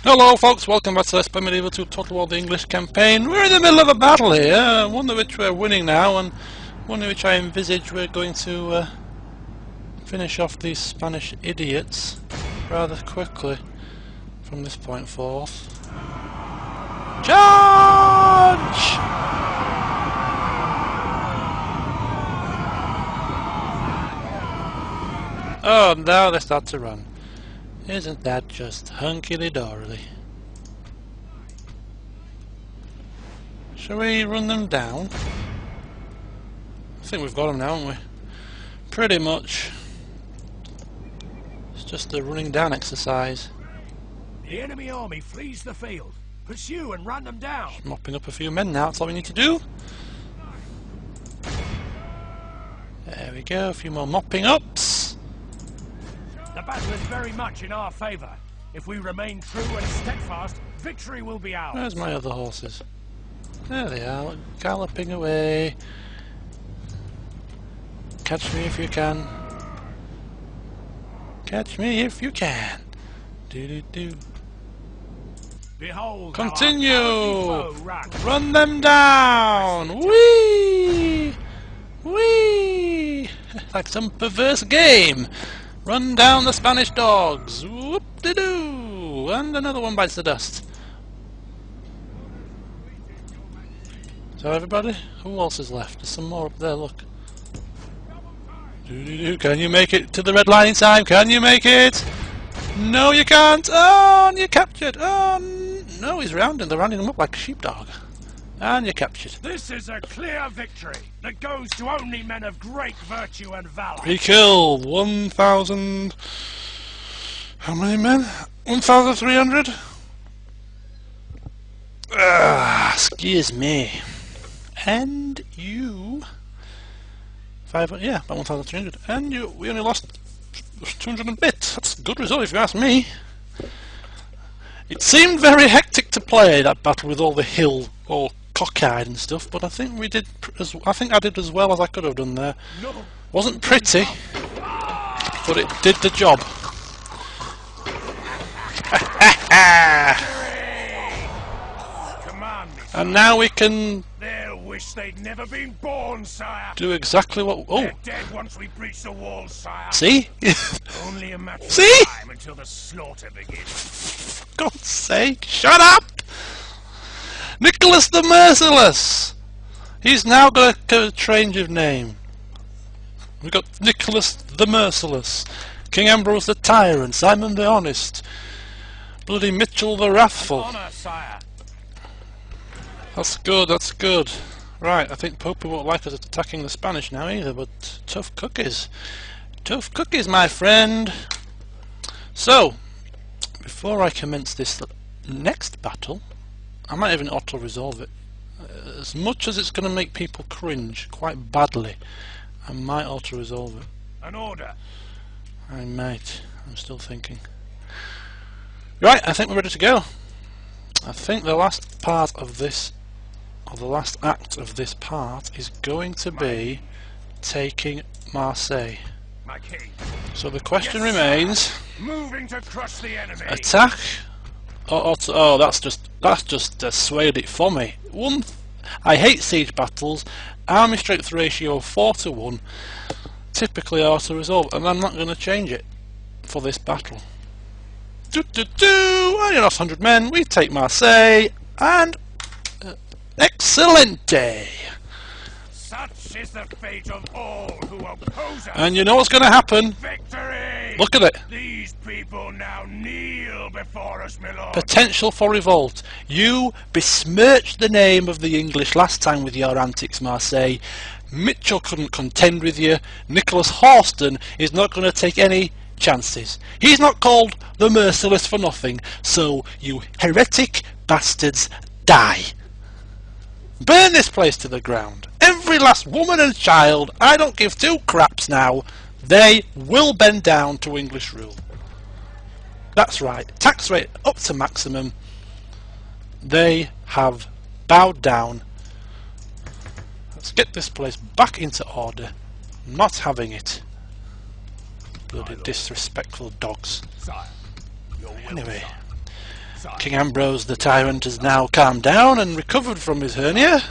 Hello folks, welcome back to Let's Play Medieval 2 Total War the English campaign. We're in the middle of a battle here, one of which we're winning now, and one of which I envisage we're going to finish off these Spanish idiots rather quickly from this point forth. Charge! Oh, now they start to run. Isn't that just hunky-dorily? Shall we run them down? I think we've got them now, haven't we? Pretty much. It's just a running down exercise. The enemy army flees the field. Pursue and run them down. Just mopping up a few men now, that's all we need to do. There we go, a few more mopping ups. The battle is very much in our favour. If we remain true and steadfast, victory will be ours. Where's my other horses? There they are, galloping away. Catch me if you can. Catch me if you can. Do-do-do. Behold, continue! Run them down! Whee! Whee! Like some perverse game. Run down the Spanish dogs! Whoop-de-doo! And another one bites the dust. So everybody? Who else is left? There's some more up there, look. Doo-doo-doo. Can you make it to the red line in time? Can you make it? No, you can't! Oh, and you're captured! Oh, no, he's rounding. They're rounding him up like a sheepdog. And you're captured. This is a clear victory that goes to only men of great virtue and valour. He killed 1,000... How many men? 1,300? Excuse me. And you... yeah, about 1,300. And we only lost 200 and bit. That's a good result if you ask me. It seemed very hectic to play that battle with all the hill, all cockeyed and stuff, but I think we did. I think I did as well as I could have done there. No. Wasn't pretty, but it did the job. Command me. And now we can. They'll wish they'd never been born, sire. Do exactly what. Oh. They're dead once we breach the wall, sire. See? Only a matter of See? time until the slaughter begins. For God's sake, shut up! Nicholas the Merciless! He's now got a change of name. We've got Nicholas the Merciless, King Ambrose the Tyrant, Simon the Honest, bloody Mitchell the Wrathful. Honor, sire. That's good, that's good. Right, I think Pope won't like us attacking the Spanish now either, but tough cookies. Tough cookies, my friend. So, before I commence this next battle, I might even auto-resolve it. As much as it's going to make people cringe quite badly, I might auto-resolve it. An order. I might. I'm still thinking. Right, I think we're ready to go. I think the last part of this, or the last act of this part, is going to be taking Marseille. My king. So the question remains: Moving to crush the enemy. attack. Oh, that's just swayed it for me. I hate siege battles. Army strength ratio 4:1. Typically auto-resolve, and I'm not going to change it for this battle. Only lost 100 men. We take Marseille, and excellente. Such is the fate of all who oppose us. And you know what's going to happen? Victory! Look at it. These people now kneel before us, my lord. Potential for revolt. You besmirched the name of the English last time with your antics, Marseille. Mitchell couldn't contend with you. Nicholas Horston is not going to take any chances. He's not called the Merciless for nothing. So, you heretic bastards, die. Burn this place to the ground. Every last woman and child, I don't give two craps now, they will bend down to English rule. That's right, tax rate up to maximum. They have bowed down. Let's get this place back into order. Not having it. Bloody disrespectful dogs. Sire, your will, Anyway, sire. sire. King Ambrose the Tyrant has now calmed down and recovered from his hernia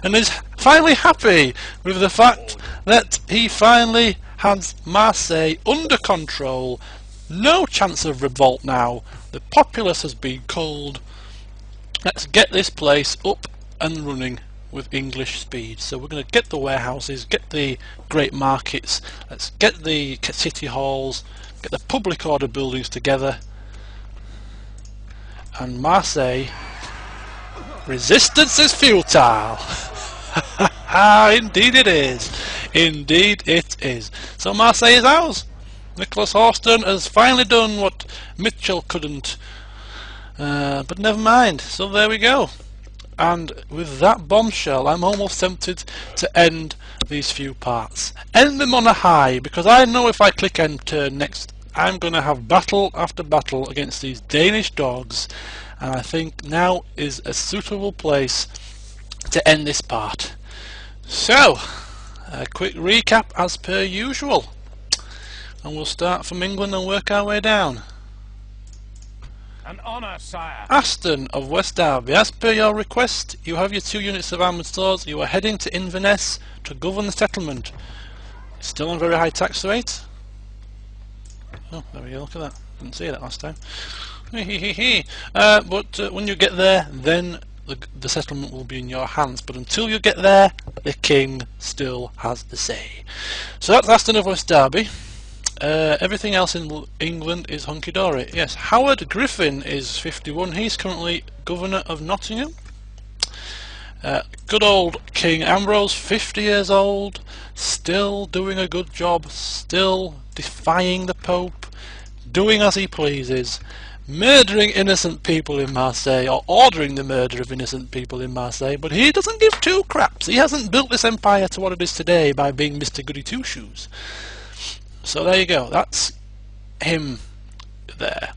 and is finally happy with the fact that he finally has Marseille under control. No chance of revolt now. The populace has been culled. Let's get this place up and running with English speed. So we're going to get the warehouses, get the great markets, let's get the city halls, get the public order buildings together, and Marseille, resistance is futile. Indeed it is. Indeed it is. So Marseille is ours. Nicholas Horston has finally done what Mitchell couldn't. But never mind. So there we go. And with that bombshell, I'm almost tempted to end these few parts. End them on a high, because I know if I click enter next, I'm going to have battle after battle against these Danish dogs. And I think now is a suitable place to end this part. So, a quick recap as per usual. And we'll start from England and work our way down. An honour, sire. Aston of West Derby, as per your request, you have your 2 units of armoured swords. You are heading to Inverness to govern the settlement. Still on very high tax rate. Oh, there we go, look at that. Didn't see that last time. But when you get there, then the settlement will be in your hands. But until you get there, the king still has the say. So that's Aston of West Derby. Everything else in England is hunky-dory. Yes, Howard Griffin is 51. He's currently Governor of Nottingham. Good old King Ambrose, 50 years old, still doing a good job, still defying the Pope, doing as he pleases, murdering innocent people in Marseille, or ordering the murder of innocent people in Marseille, but he doesn't give two craps. He hasn't built this empire to what it is today by being Mr. Goody Two-Shoes. So there you go, that's him there.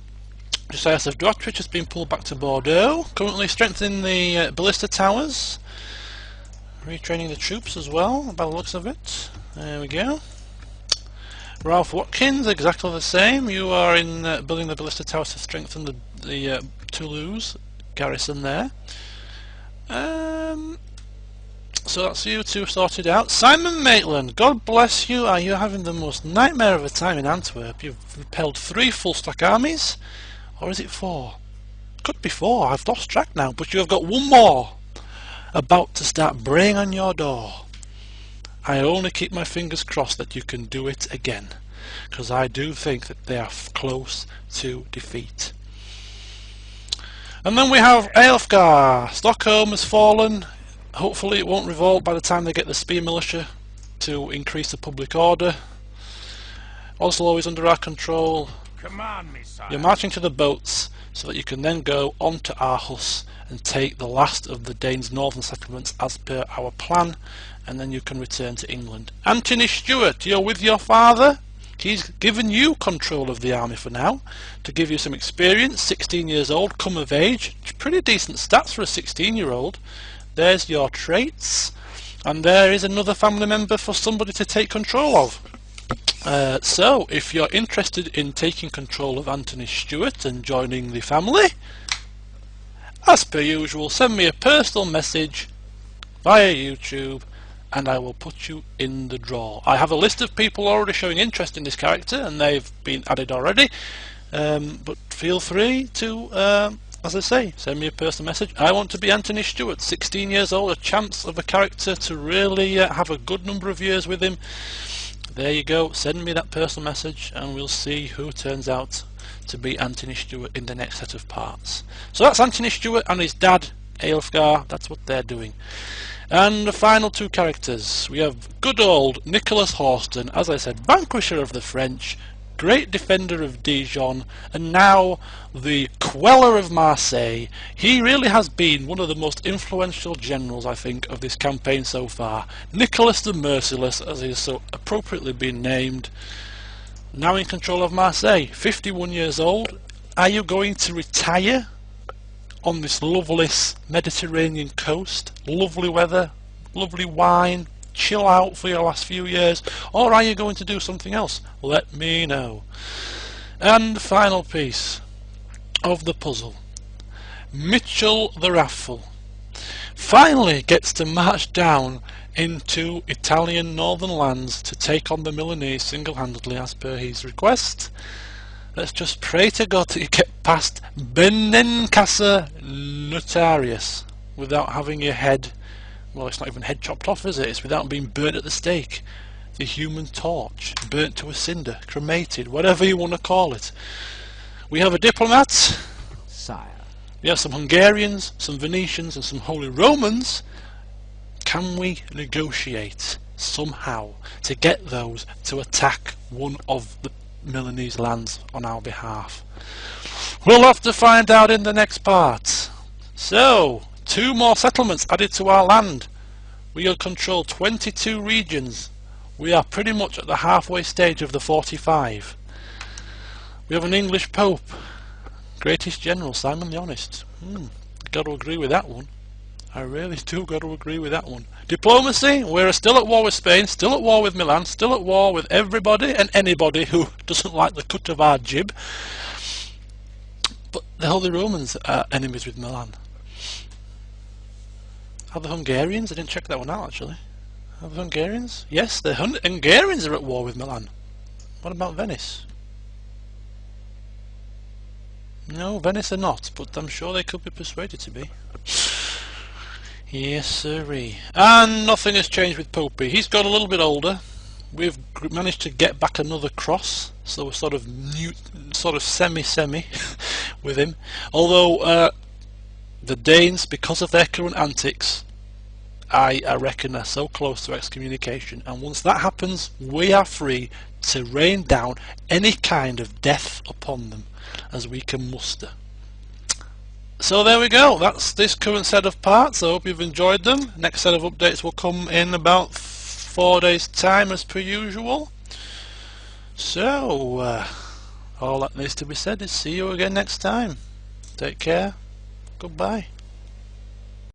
Josias of Drottwich has been pulled back to Bordeaux, currently strengthening the ballista towers, retraining the troops as well, by the looks of it. There we go. Ralph Watkins, exactly the same. You are in building the ballista towers to strengthen the Toulouse garrison there. So that's you two sorted out. Simon Maitland, God bless you. Are you having the most nightmare of a time in Antwerp? You've repelled 3 full stack armies, or is it 4? Could be 4. I've lost track now. But you have got 1 more about to start braying on your door. I only keep my fingers crossed that you can do it again, because I do think that they are close to defeat. And then we have Aelfgar. Stockholm has fallen. Hopefully it won't revolt by the time they get the spear militia to increase the public order. Oslo is under our control. Command me, sire. You're marching to the boats so that you can then go on to Aarhus and take the last of the Danes' northern settlements as per our plan, and then you can return to England. Anthony Stewart, you're with your father. He's given you control of the army for now, to give you some experience. 16 years old, come of age. Pretty decent stats for a 16-year-old. There's your traits, and there is another family member for somebody to take control of. So, if you're interested in taking control of Anthony Stewart and joining the family, as per usual, send me a personal message via YouTube, and I will put you in the draw. I have a list of people already showing interest in this character, and they've been added already. But feel free to, as I say, send me a personal message. I want to be Anthony Stewart, 16 years old, a chance of a character to really have a good number of years with him. There you go, send me that personal message and we'll see who turns out to be Anthony Stewart in the next set of parts. So that's Anthony Stewart and his dad, Aelfgar. That's what they're doing. And the final 2 characters, we have good old Nicholas Horston, as I said, vanquisher of the French, great defender of Dijon, and now the queller of Marseille. He really has been one of the most influential generals, I think, of this campaign so far. Nicholas the Merciless, as he has so appropriately been named, now in control of Marseille. 51 years old. Are you going to retire on this lovely Mediterranean coast? Lovely weather, lovely wine, chill out for your last few years, or are you going to do something else? Let me know. And final piece, of the puzzle. Mitchell the Wrathful finally gets to march down into Italian northern lands to take on the Milanese single-handedly as per his request. Let's just pray to God that you get past Benincasa Notarius without having your head, well, it's not even head chopped off, is it? It's without being burnt at the stake. The Human Torch, burnt to a cinder, cremated, whatever you want to call it. We have a diplomat. Sire. We have some Hungarians, some Venetians and some Holy Romans. Can we negotiate somehow to get those to attack one of the Milanese lands on our behalf? We'll have to find out in the next part. So, 2 more settlements added to our land. We will control 22 regions. We are pretty much at the halfway stage of the 45. We have an English Pope. Greatest General, Simon the Honest. Got to agree with that one. I really do got to agree with that one. Diplomacy, we're still at war with Spain, still at war with Milan, still at war with everybody and anybody who doesn't like the cut of our jib. But the Holy Romans are enemies with Milan. Are the Hungarians? I didn't check that one out actually. Are the Hungarians? Yes, the Hungarians are at war with Milan. What about Venice? No, Venice are not, but I'm sure they could be persuaded to be. Yes, sirree. And nothing has changed with Popey. He's got a little bit older. We've managed to get back another cross, so we're sort of semi with him. Although the Danes, because of their current antics, I reckon are so close to excommunication, and once that happens, we are free to rain down any kind of death upon them as we can muster. So there we go, that's this current set of parts. I hope you've enjoyed them. Next set of updates will come in about 4 days time as per usual. So all that needs to be said is see you again next time. Take care, goodbye.